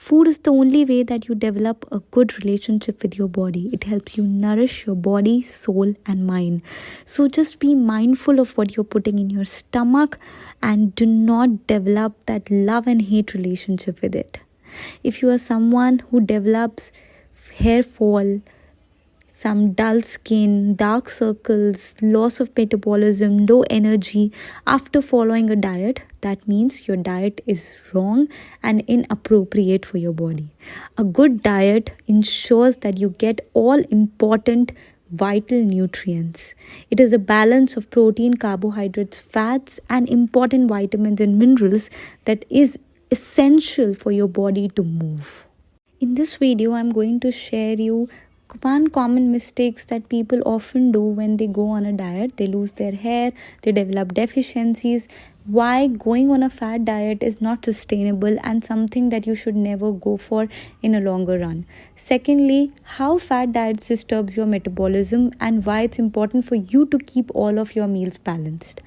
Food is the only way that you develop a good relationship with your body. It helps you nourish your body, soul, and mind. So just be mindful of what you're putting in your stomach and do not develop that love and hate relationship with it. If you are someone who develops hair fall, some dull skin, dark circles, loss of metabolism, low energy after following a diet, that means your diet is wrong and inappropriate for your body. A good diet ensures that you get all important vital nutrients. It is a balance of protein, carbohydrates, fats, and important vitamins and minerals that is essential for your body to move. In this video, I'm going to share you one common mistakes that people often do when they go on a diet. They lose their hair, they develop deficiencies. Why going on a fat diet is not sustainable and something that you should never go for in a longer run. Secondly, how fat diets disturbs your metabolism and why it's important for you to keep all of your meals balanced.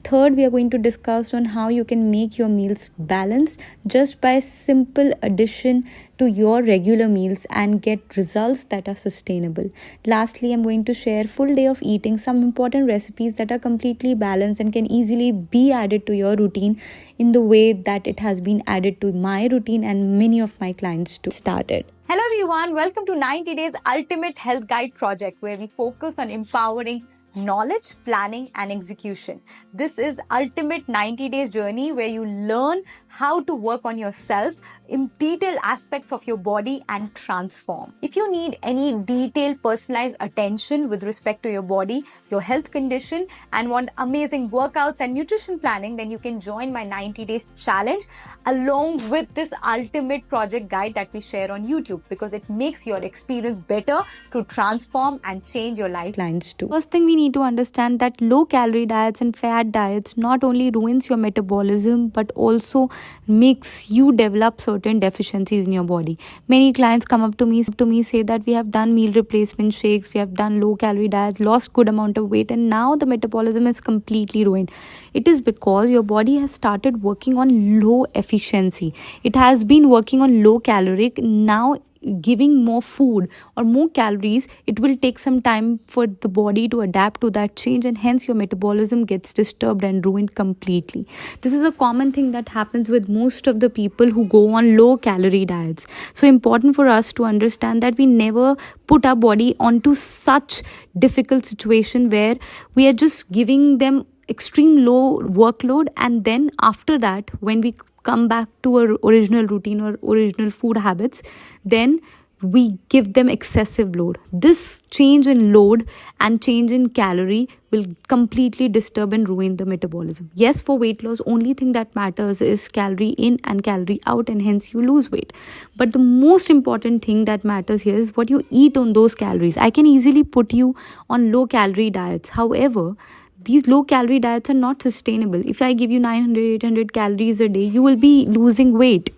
Third, we are going to discuss on how you can make your meals balanced just by simple addition to your regular meals and get results that are sustainable. Lastly, I'm going to share full day of eating, some important recipes that are completely balanced and can easily be added to your routine in the way that it has been added to my routine and many of my clients too. Started. Hello everyone, welcome to 90 Days Ultimate Health Guide Project, where we focus on empowering knowledge, planning and execution. This is ultimate 90 days journey where you learn how to work on yourself in detailed aspects of your body and transform. If you need any detailed personalized attention with respect to your body, your health condition and want amazing workouts and nutrition planning, then you can join my 90 days challenge along with this ultimate project guide that we share on YouTube, because it makes your experience better to transform and change your lifelines too. First thing we need to understand that low calorie diets and fat diets not only ruins your metabolism but also makes you develop certain deficiencies in your body. Many clients come up to me say that we have done meal replacement shakes, we have done low calorie diets, lost good amount of weight, and now the metabolism is completely ruined. It is because your body has started working on low efficiency. It has been working on low caloric. Now giving more food or more calories, it will take some time for the body to adapt to that change, and hence your metabolism gets disturbed and ruined completely. This is a common thing that happens with most of the people who go on low calorie diets. So important for us to understand that we never put our body onto such difficult situation where we are just giving them extreme low workload, and then after that when we come back to our original routine or original food habits, then we give them excessive load. This change in load and change in calorie will completely disturb and ruin the metabolism. Yes, for weight loss, only thing that matters is calorie in and calorie out, and hence you lose weight. But the most important thing that matters here is what you eat on those calories. I can easily put you on low calorie diets. However, these low calorie diets are not sustainable. If I give you 900-800 calories a day, you will be losing weight,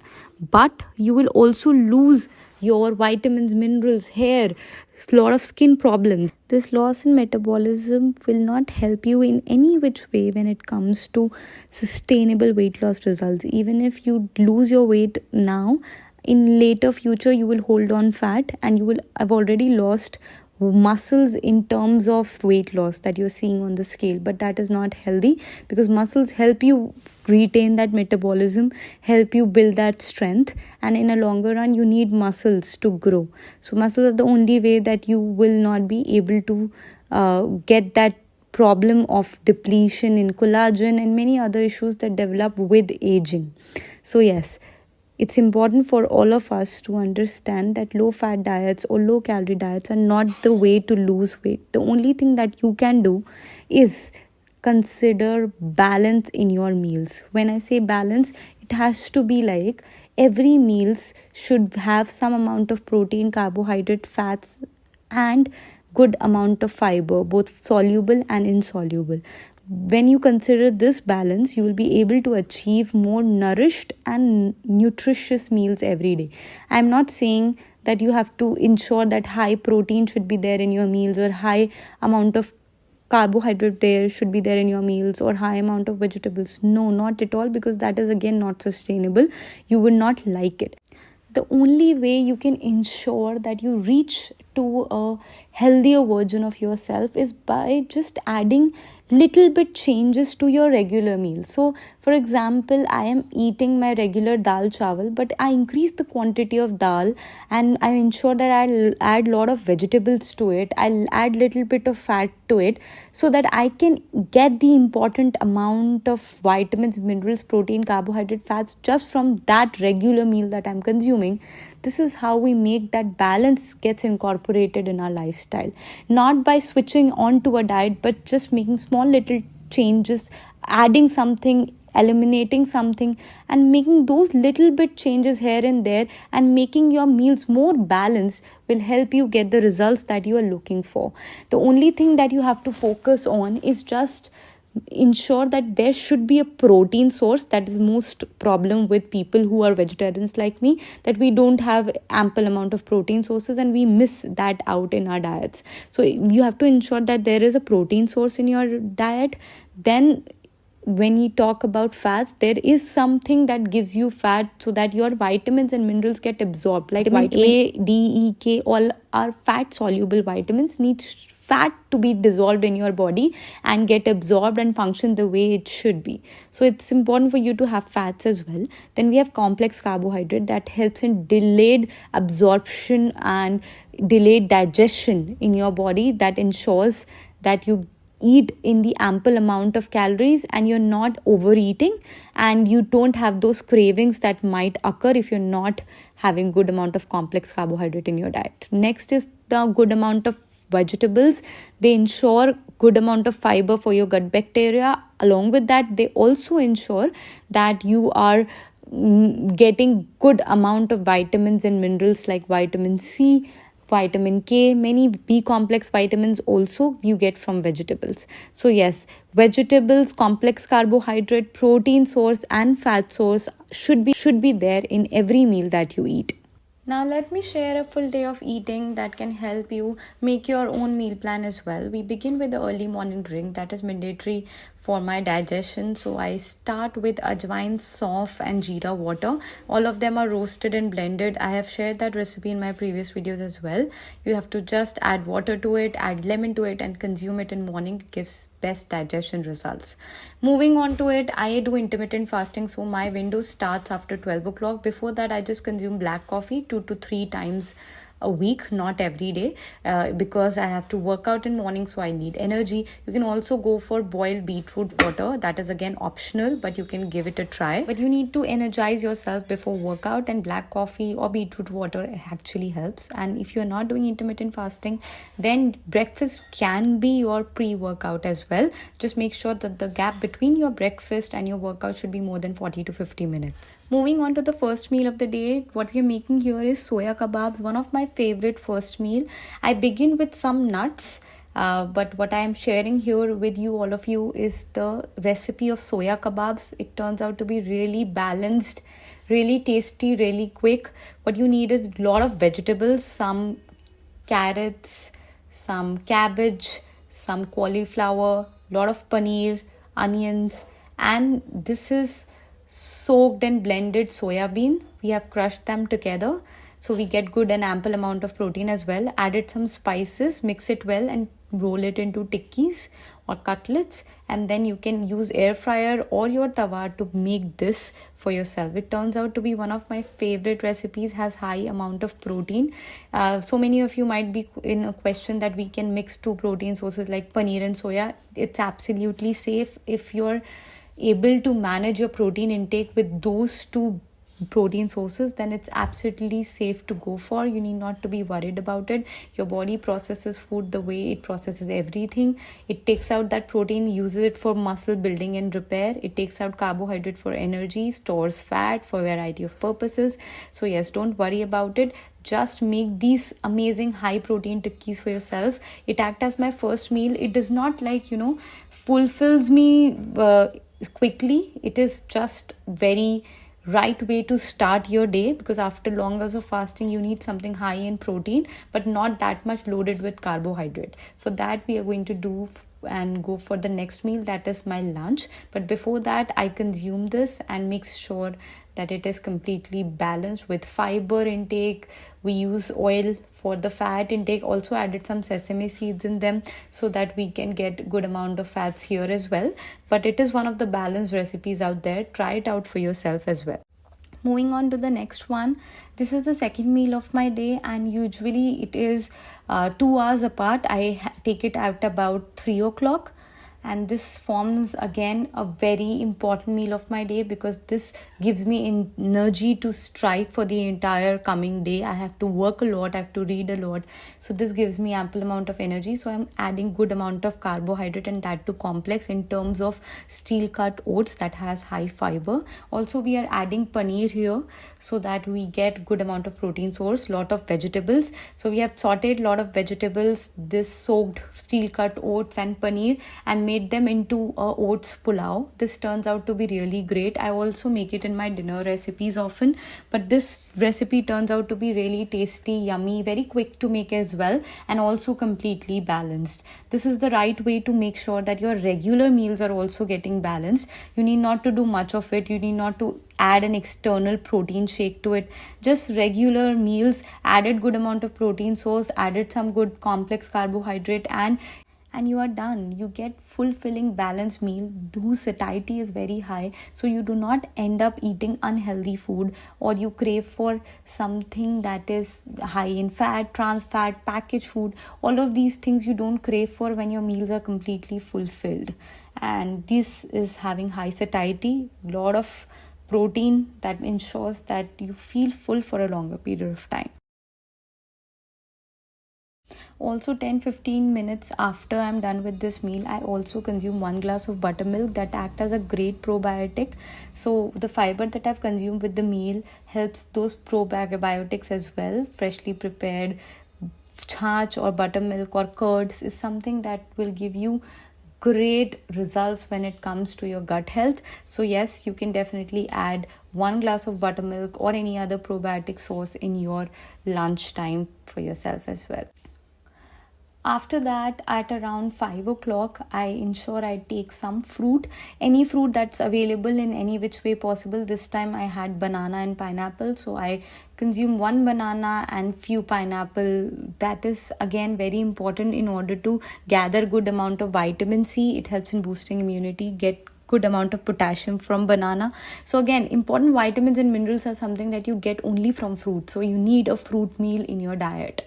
but you will also lose your vitamins, minerals, hair, a lot of skin problems. This loss in metabolism will not help you in any which way when it comes to sustainable weight loss results. Even if you lose your weight now, in later future you will hold on fat and you will have already lost muscles in terms of weight loss that you're seeing on the scale. But that is not healthy, because muscles help you retain that metabolism, help you build that strength, and in a longer run you need muscles to grow. So muscles are the only way that you will not be able to get that problem of depletion in collagen and many other issues that develop with aging. So yes, it's important for all of us to understand that low fat diets or low calorie diets are not the way to lose weight. The only thing that you can do is consider balance in your meals. When I say balance, it has to be like every meals should have some amount of protein, carbohydrate, fats, and good amount of fiber, both soluble and insoluble. When you consider this balance, you will be able to achieve more nourished and nutritious meals every day. I'm not saying that you have to ensure that high protein should be there in your meals or high amount of carbohydrate there should be there in your meals or high amount of vegetables. No, not at all, because that is again not sustainable. You will not like it. the only way you can ensure that you reach to a healthier version of yourself is by just adding little bit changes to your regular meal. So for example, I am eating my regular dal chawal, but I increase the quantity of dal, and I ensure that I'll add a lot of vegetables to it. I'll add little bit of fat to it, so that I can get the important amount of vitamins, minerals, protein, carbohydrate, fats just from that regular meal that I'm consuming. This is how we make that balance gets incorporated in our lifestyle, not by switching on to a diet, but just making small little changes, adding something, eliminating something, and making those little bit changes here and there, and making your meals more balanced will help you get the results that you are looking for. The only thing that you have to focus on is just ensure that there should be a protein source. That is most problem with people who are vegetarians like me, that we don't have ample amount of protein sources and we miss that out in our diets. So you have to ensure that there is a protein source in your diet. Then when you talk about fats, there is something that gives you fat so that your vitamins and minerals get absorbed, like vitamin A, D, E, K, all are fat soluble vitamins, need fat to be dissolved in your body and get absorbed and function the way it should be. So it's important for you to have fats as well. Then we have complex carbohydrate that helps in delayed absorption and delayed digestion in your body, that ensures that you eat in the ample amount of calories and you're not overeating, and you don't have those cravings that might occur if you're not having good amount of complex carbohydrate in your diet. Next is the good amount of vegetables. They ensure good amount of fiber for your gut bacteria. Along with that, they also ensure that you are getting good amount of vitamins and minerals like vitamin C, vitamin K, many B complex vitamins also you get from vegetables. So yes, vegetables, complex carbohydrate, protein source and fat source should be there in every meal that you eat. Now let me share a full day of eating that can help you make your own meal plan as well. We begin with the early morning drink that is mandatory for my digestion. So I start with ajwain, sauf and jeera water. All of them are roasted and blended. I have shared that recipe in my previous videos as well. You have to just add water to it, add lemon to it and consume it in morning. It gives best digestion results. Moving on to it, I do intermittent fasting, so my window starts after 12 o'clock. Before that, I just consume black coffee 2 to 3 times a week, not every day, because I have to work out in morning, so I need energy. You can also go for boiled beetroot water. That is again optional, but you can give it a try. But you need to energize yourself before workout, and black coffee or beetroot water actually helps. And if you're not doing intermittent fasting, then breakfast can be your pre-workout as well. Just make sure that the gap between your breakfast and your workout should be more than 40 to 50 minutes. Moving on to the first meal of the day, what we're making here is soya kebabs, one of my favorite first meal. I begin with some nuts, but what I am sharing here with you, all of you, is the recipe of soya kebabs. It turns out to be really balanced, really tasty, really quick. What you need is a lot of vegetables, some carrots, some cabbage, some cauliflower, lot of paneer, onions, and this is soaked and blended soya bean. We have crushed them together, so we get good and ample amount of protein as well. Added some spices, mix it well and roll it into tikkis or cutlets, and then you can use air fryer or your tawa to make this for yourself. It turns out to be one of my favorite recipes, has high amount of protein. So many of you might be in a question that we can mix two protein sources like paneer and soya. It's absolutely safe if you're able to manage your protein intake with those two protein sources, then it's absolutely safe to go for. You need not to be worried about it. Your body processes food the way it processes everything. It takes out that protein, uses it for muscle building and repair. It takes out carbohydrate for energy, stores fat for a variety of purposes. So yes, don't worry about it. Just make these amazing high protein tikkis for yourself. It acts as my first meal. It does not fulfills me quickly. It is just very right way to start your day, because after long hours of fasting you need something high in protein but not that much loaded with carbohydrate. For that, we are going to do and go for the next meal, that is my lunch. But before that, I consume this and make sure that it is completely balanced with fiber intake. We use oil for the fat intake, also added some sesame seeds in them so that we can get good amount of fats here as well. But it is one of the balanced recipes out there. Try it out for yourself as well. Moving on to the next one, this is the second meal of my day, and usually it is 2 hours apart. I take it at about 3 o'clock, and this forms again a very important meal of my day because this gives me energy to strive for the entire coming day. I have to work a lot, I have to read a lot, so this gives me ample amount of energy. So I'm adding good amount of carbohydrate, and that too complex in terms of steel cut oats that has high fiber. Also we are adding paneer here so that we get good amount of protein source, lot of vegetables. So we have sauteed lot of vegetables, this soaked steel cut oats and paneer, and made them into a oats pulao. This turns out to be really great. I also make it in my dinner recipes often, but this recipe turns out to be really tasty, yummy, very quick to make as well, and also completely balanced. This is the right way to make sure that your regular meals are also getting balanced. You need not to do much of it. You need not to add an external protein shake to it. Just regular meals, added good amount of protein source, added some good complex carbohydrate, and you are done. You get fulfilling balanced meal whose satiety is very high, so you do not end up eating unhealthy food, or you crave for something that is high in fat, trans fat, packaged food. All of these things you don't crave for when your meals are completely fulfilled. And this is having high satiety, lot of protein that ensures that you feel full for a longer period of time. Also 10-15 minutes after I'm done with this meal, I also consume 1 glass of buttermilk that act as a great probiotic. So the fiber that I've consumed with the meal helps those probiotics as well. Freshly prepared chach or buttermilk or curds is something that will give you great results when it comes to your gut health. So yes, you can definitely add 1 glass of buttermilk or any other probiotic source in your lunchtime for yourself as well. After that, at around 5 o'clock, I ensure I take some fruit, any fruit that's available in any which way possible. This time I had banana and pineapple, so I consume 1 banana and few pineapple. That is again very important in order to gather good amount of vitamin C. It helps in boosting immunity, get good amount of potassium from banana. So again, important vitamins and minerals are something that you get only from fruit, so you need a fruit meal in your diet.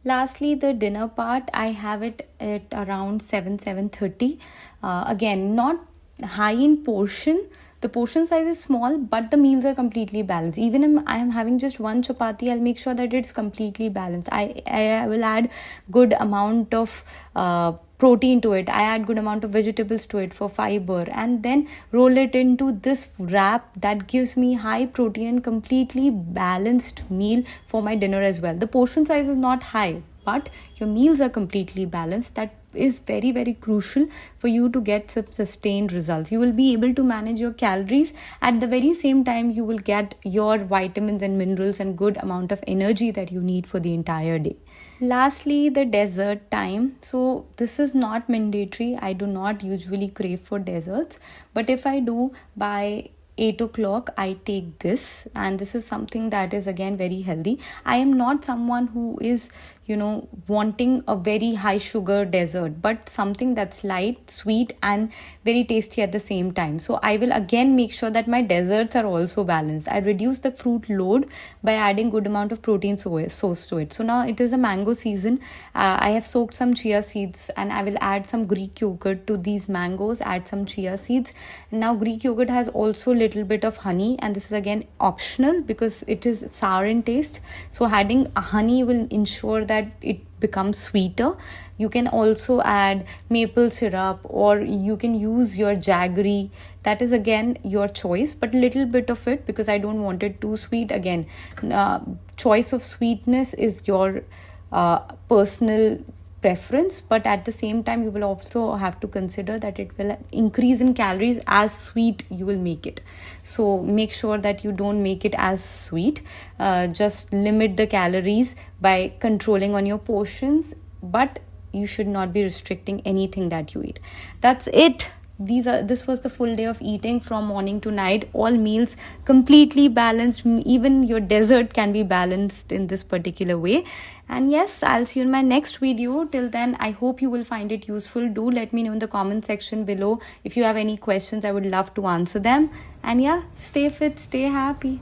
Lastly, the dinner part, I have it at around 7-7:30. Again, not high in portion. The portion size is small, but the meals are completely balanced. Even if I am having just one chapati, I'll make sure that it's completely balanced. I will add good amount of protein to it. I add good amount of vegetables to it for fiber, and then roll it into this wrap that gives me high protein, completely balanced meal for my dinner as well. The portion size is not high, but your meals are completely balanced. That is very, very crucial for you to get some sustained results. You will be able to manage your calories. At the very same time, you will get your vitamins and minerals and good amount of energy that you need for the entire day. Lastly, the dessert time. So this is not mandatory. I do not usually crave for desserts, but if I do, by 8 o'clock I take this, and this is something that is again very healthy. I am not someone who is wanting a very high sugar dessert, but something that's light, sweet, and very tasty at the same time. So I will again make sure that my desserts are also balanced. I reduce the fruit load by adding good amount of protein source to it. So now it is a mango season. I have soaked some chia seeds, and I will add some Greek yogurt to these mangoes, add some chia seeds. Now Greek yogurt has also little bit of honey, and this is again optional because it is sour in taste. So adding honey will ensure that it becomes sweeter. You can also add maple syrup, or you can use your jaggery. That is again your choice, but little bit of it because I don't want it too sweet. Again, choice of sweetness is your personal preference, but at the same time you will also have to consider that it will increase in calories as sweet you will make it. So make sure that you don't make it as sweet. Just limit the calories by controlling on your portions, but you should not be restricting anything that you eat. That's it. this was the full day of eating from morning to night, all meals completely balanced. Even your dessert can be balanced in this particular way. And yes, I'll see you in my next video. Till then, I hope you will find it useful. Do let me know in the comment section below if you have any questions. I would love to answer them. And yeah, stay fit, stay happy.